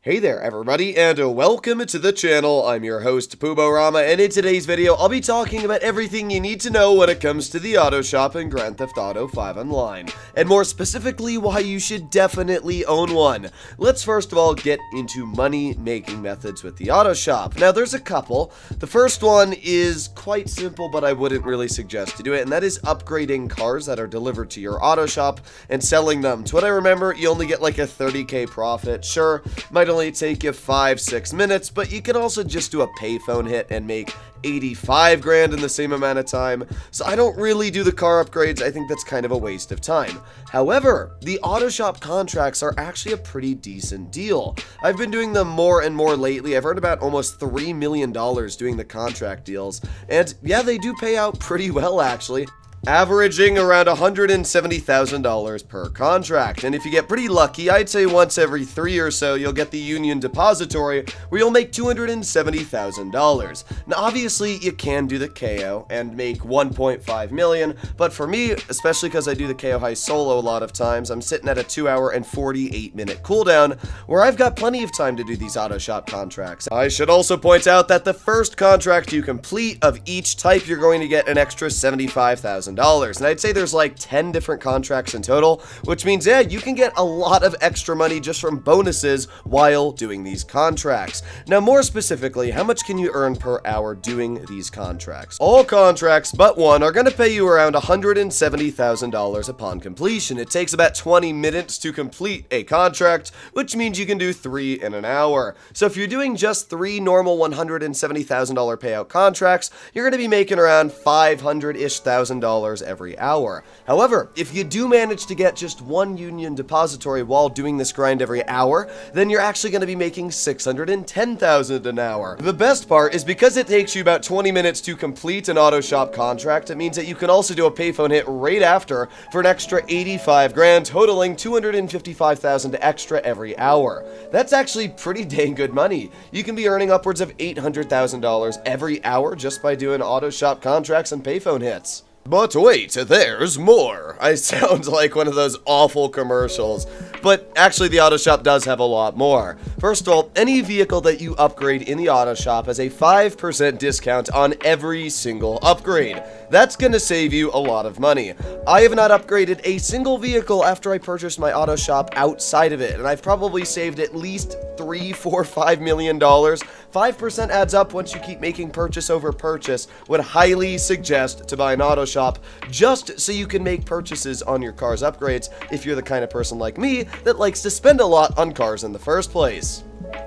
Hey there everybody, and welcome to the channel. I'm your host, Puborama, and in today's video, I'll be talking about everything you need to know when it comes to the auto shop in Grand Theft Auto 5 Online, and more specifically, why you should definitely own one. Let's first of all get into money-making methods with the auto shop. Now, there's a couple. The first one is quite simple, but I wouldn't really suggest to do it, and that is upgrading cars that are delivered to your auto shop and selling them. To what I remember, you only get like a 30k profit. Sure, might only take you 5-6 minutes, but you can also just do a payphone hit and make 85 grand in the same amount of time. So I don't really do the car upgrades. I think that's kind of a waste of time. However, the auto shop contracts are actually a pretty decent deal. I've been doing them more and more lately. I've earned about almost $3 million doing the contract deals, and yeah, they do pay out pretty well actually, averaging around $170,000 per contract. And if you get pretty lucky, I'd say once every 3 or so, you'll get the Union Depository, where you'll make $270,000. Now, obviously, you can do the KO and make $1.5 million, but for me, especially because I do the KO High solo a lot of times, I'm sitting at a 2-hour and 48-minute cooldown, where I've got plenty of time to do these auto shop contracts. I should also point out that the first contract you complete of each type, you're going to get an extra $75,000. And I'd say there's like 10 different contracts in total, which means, yeah, you can get a lot of extra money just from bonuses while doing these contracts. Now, more specifically, how much can you earn per hour doing these contracts? All contracts but one are going to pay you around $170,000 upon completion. It takes about 20 minutes to complete a contract, which means you can do 3 in an hour. So if you're doing just 3 normal $170,000 payout contracts, you're going to be making around $500-ish thousand every hour. However, if you do manage to get just one Union Depository while doing this grind every hour, then you're actually going to be making $610,000 an hour. The best part is because it takes you about 20 minutes to complete an auto shop contract, it means that you can also do a payphone hit right after for an extra 85 grand, totaling $255,000 extra every hour. That's actually pretty dang good money. You can be earning upwards of $800,000 every hour just by doing auto shop contracts and payphone hits. But wait, there's more. I sound like one of those awful commercials, but actually the auto shop does have a lot more. First of all, any vehicle that you upgrade in the auto shop has a 5% discount on every single upgrade. That's gonna save you a lot of money. I have not upgraded a single vehicle after I purchased my auto shop outside of it, and I've probably saved at least $3, $4, $5 million. 5% adds up once you keep making purchase over purchase. Would highly suggest to buy an auto shop just so you can make purchases on your car's upgrades if you're the kind of person like me that likes to spend a lot on cars in the first place.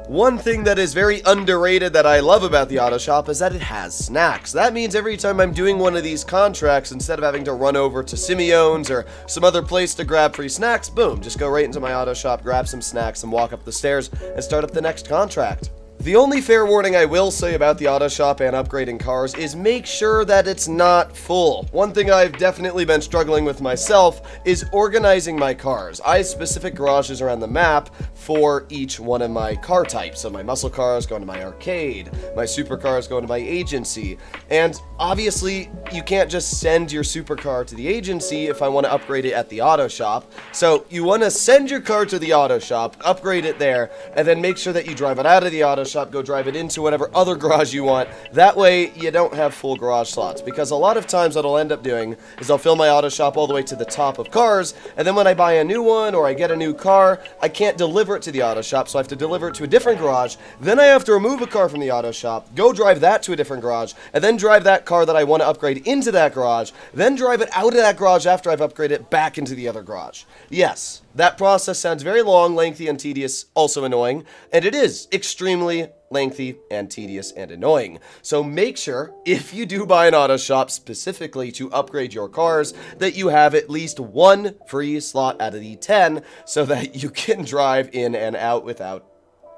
One thing that is very underrated that I love about the auto shop is that it has snacks. That means every time I'm doing one of these contracts, instead of having to run over to Simeon's or some other place to grab free snacks, boom, just go right into my auto shop, grab some snacks, and walk up the stairs and start up the next contract. The only fair warning I will say about the auto shop and upgrading cars is make sure that it's not full. One thing I've definitely been struggling with myself is organizing my cars. I have specific garages around the map for each one of my car types. So my muscle cars go into my arcade, my supercars go into my agency, and obviously you can't just send your supercar to the agency if I want to upgrade it at the auto shop. So you want to send your car to the auto shop, upgrade it there, and then make sure that you drive it out of the auto shop, go drive it into whatever other garage you want. That way you don't have full garage slots, because a lot of times what I'll end up doing is I'll fill my auto shop all the way to the top of cars, and then when I buy a new one or I get a new car, I can't deliver it to the auto shop, so I have to deliver it to a different garage. Then I have to remove a car from the auto shop, go drive that to a different garage, and then drive that car that I want to upgrade into that garage, then drive it out of that garage after I've upgraded it back into the other garage. Yes, that process sounds very long, lengthy, and tedious, also annoying, and it is extremely lengthy and tedious and annoying. So make sure, if you do buy an auto shop specifically to upgrade your cars, that you have at least one free slot out of the 10 so that you can drive in and out without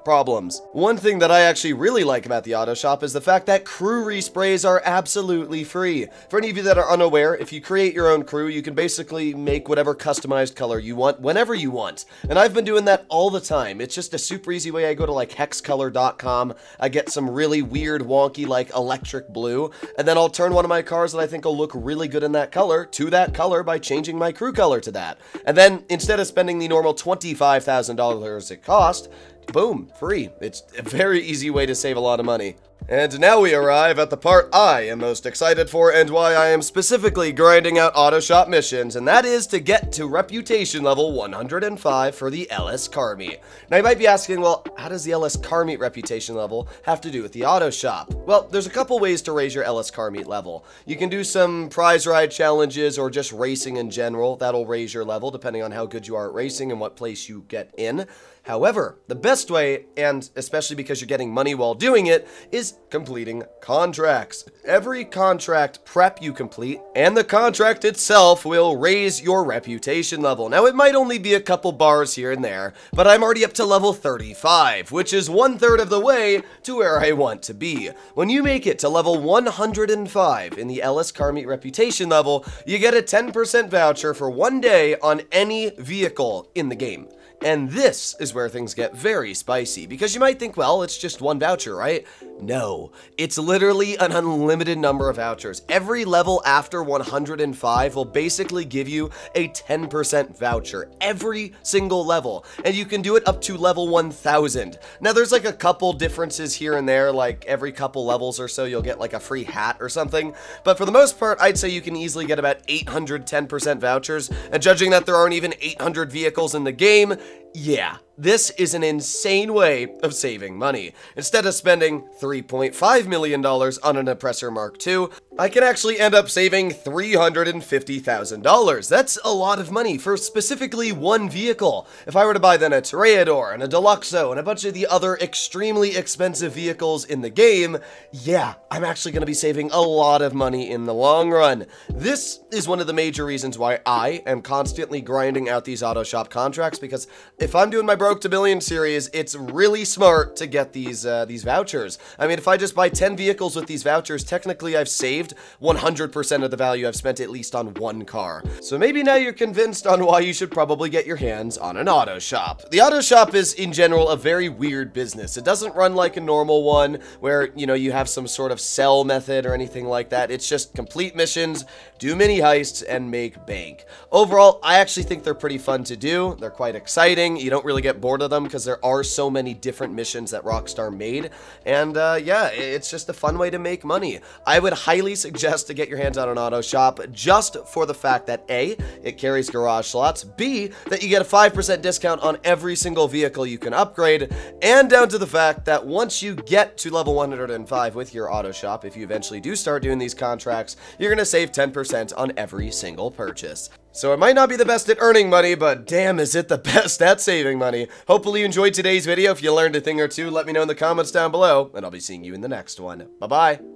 problems. One thing that I actually really like about the auto shop is the fact that crew resprays are absolutely free. For any of you that are unaware, if you create your own crew, you can basically make whatever customized color you want whenever you want. And I've been doing that all the time. It's just a super easy way. I go to like hexcolor.com, I get some really weird wonky like electric blue, and then I'll turn one of my cars that I think will look really good in that color to that color by changing my crew color to that. And then instead of spending the normal $25,000 it cost, boom, free. It's a very easy way to save a lot of money. And now we arrive at the part I am most excited for and why I am specifically grinding out auto shop missions, and that is to get to reputation level 105 for the LS car meet. Now you might be asking, well, how does the LS car meet reputation level have to do with the auto shop? Well, there's a couple ways to raise your LS car meet level. You can do some prize ride challenges or just racing in general. That'll raise your level depending on how good you are at racing and what place you get in. However, the best way, and especially because you're getting money while doing it, is completing contracts. Every contract prep you complete, and the contract itself will raise your reputation level. Now, it might only be a couple bars here and there, but I'm already up to level 35, which is 1/3 of the way to where I want to be. When you make it to level 105 in the LS Car Meet reputation level, you get a 10% voucher for 1 day on any vehicle in the game. And this is where things get very spicy, because you might think, well, it's just one voucher, right? No, it's literally an unlimited number of vouchers. Every level after 105 will basically give you a 10% voucher, every single level, and you can do it up to level 1000. Now, there's like a couple differences here and there, like every couple levels or so, you'll get like a free hat or something, but for the most part, I'd say you can easily get about 800 10% vouchers, and judging that there aren't even 800 vehicles in the game, yeah, this is an insane way of saving money. Instead of spending $3.5 million on an Oppressor Mark II, I can actually end up saving $350,000. That's a lot of money for specifically one vehicle. If I were to buy then a Toreador and a Deluxo and a bunch of the other extremely expensive vehicles in the game, yeah, I'm actually going to be saving a lot of money in the long run. This is one of the major reasons why I am constantly grinding out these auto shop contracts, because if I'm doing my Broke to Billion series, it's really smart to get these vouchers. I mean, if I just buy 10 vehicles with these vouchers, technically I've saved 100% of the value I've spent at least on one car. So maybe now you're convinced on why you should probably get your hands on an auto shop. The auto shop is, in general, a very weird business. It doesn't run like a normal one where, you know, you have some sort of sell method or anything like that. It's just complete missions, do mini heists, and make bank. Overall, I actually think they're pretty fun to do. They're quite exciting. You don't really get bored of them because there are so many different missions that Rockstar made, and yeah, it's just a fun way to make money. I would highly suggest to get your hands on an auto shop just for the fact that A, it carries garage slots, B, that you get a 5% discount on every single vehicle you can upgrade, and down to the fact that once you get to level 105 with your auto shop, if you eventually do start doing these contracts, you're going to save 10% on every single purchase. So it might not be the best at earning money, but damn is it the best at saving money. Hopefully you enjoyed today's video. If you learned a thing or two, let me know in the comments down below, and I'll be seeing you in the next one. Bye-bye.